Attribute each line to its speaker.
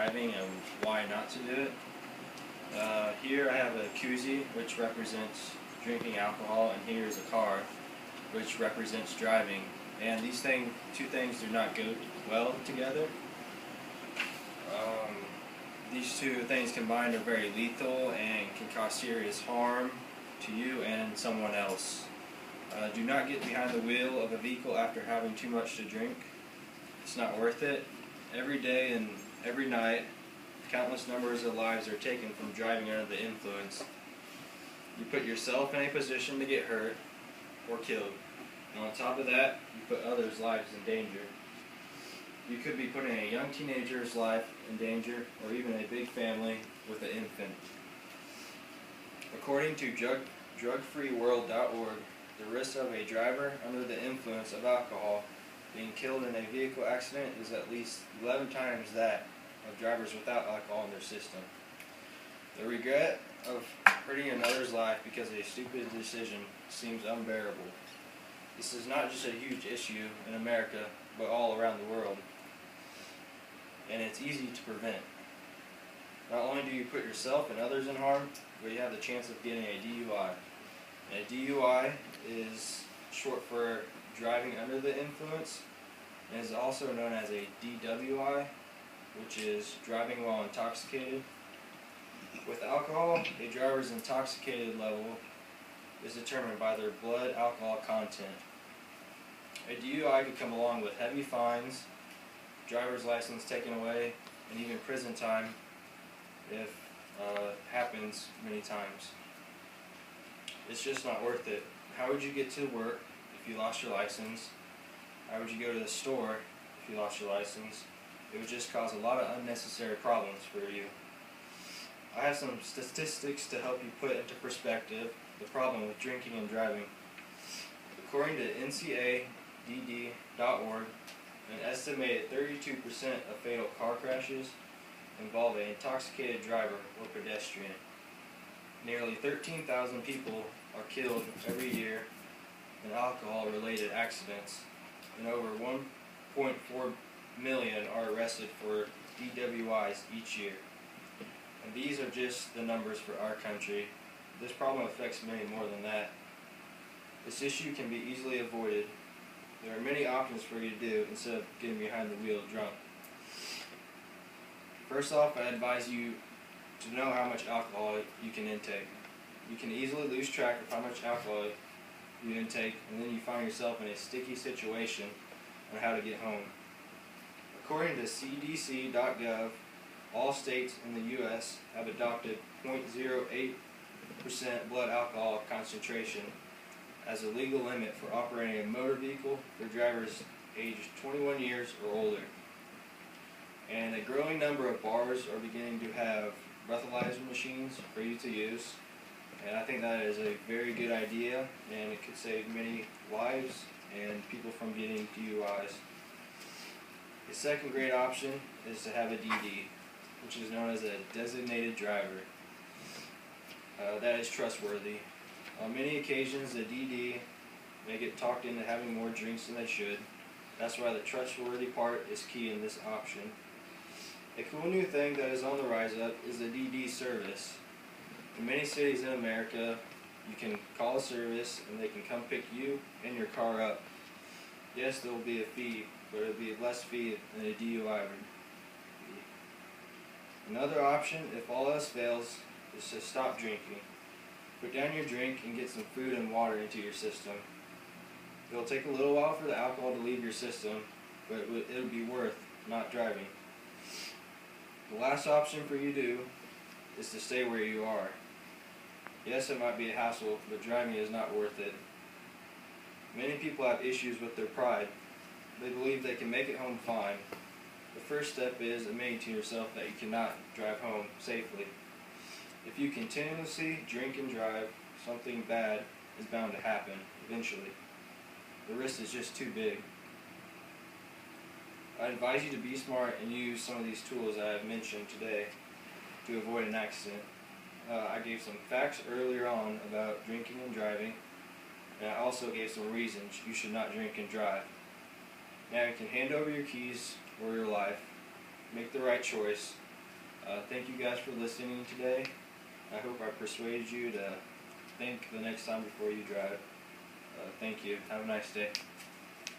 Speaker 1: driving and why not to do it. Here I have a koozie, which represents drinking alcohol, and here is a car, which represents driving. And these two things do not go well together. These two things combined are very lethal and can cause serious harm to you and someone else. Do not get behind the wheel of a vehicle after having too much to drink. It's not worth it. Every day and every night, countless numbers of lives are taken from driving under the influence. You put yourself in a position to get hurt or killed. And on top of that, you put others' lives in danger. You could be putting a young teenager's life in danger, or even a big family with an infant. According to drugfreeworld.org, the risk of a driver under the influence of alcohol being killed in a vehicle accident is at least 11 times that of drivers without alcohol in their system. The regret of hurting another's life because of a stupid decision seems unbearable. This is not just a huge issue in America, but all around the world. And it's easy to prevent. Not only do you put yourself and others in harm, but you have the chance of getting a DUI. And a DUI is short for driving under the influence, and is also known as a DWI, which is driving while intoxicated. With alcohol, a driver's intoxicated level is determined by their blood alcohol content. A DUI could come along with heavy fines, driver's license taken away, and even prison time if it happens many times. It's just not worth it. How would you get to work if you lost your license? How would you go to the store if you lost your license? It would just cause a lot of unnecessary problems for you. I have some statistics to help you put into perspective the problem with drinking and driving. According to NCADD.org, an estimated 32% of fatal car crashes involve an intoxicated driver or pedestrian. Nearly 13,000 people are killed every year in alcohol-related accidents, and over 1.4 million are arrested for DWIs each year. And these are just the numbers for our country. This problem affects many more than that. This issue can be easily avoided. There are many options for you to do instead of getting behind the wheel drunk. First off, I advise you to know how much alcohol you can intake. You can easily lose track of how much alcohol you intake, and then you find yourself in a sticky situation on how to get home. According to CDC.gov, all states in the U.S. have adopted 0.08% blood alcohol concentration as a legal limit for operating a motor vehicle for drivers aged 21 years or older. And a growing number of bars are beginning to have breathalyzer machines for you to use. And I think that is a very good idea, and it could save many lives and people from getting DUIs. The second great option is to have a DD, which is known as a designated driver. That is trustworthy. On many occasions, the DD may get talked into having more drinks than they should. That's why the trustworthy part is key in this option. A cool new thing that is on the rise up is the DD service. In many cities in America, you can call a service and they can come pick you and your car up. Yes, there will be a fee, but it will be less fee than a DUI would be. Another option, if all else fails, is to stop drinking. Put down your drink and get some food and water into your system. It will take a little while for the alcohol to leave your system, but it will be worth not driving. The last option for you to do is to stay where you are. Yes, it might be a hassle, but driving is not worth it. Many people have issues with their pride. They believe they can make it home fine. The first step is admitting to yourself that you cannot drive home safely. If you continuously drink and drive, something bad is bound to happen eventually. The risk is just too big. I advise you to be smart and use some of these tools I have mentioned today to avoid an accident. I gave some facts earlier on about drinking and driving, and I also gave some reasons you should not drink and drive. Now you can hand over your keys or your life, make the right choice, Thank you guys for listening today. I hope I persuaded you to think the next time before you drive. Thank you. Have a nice day.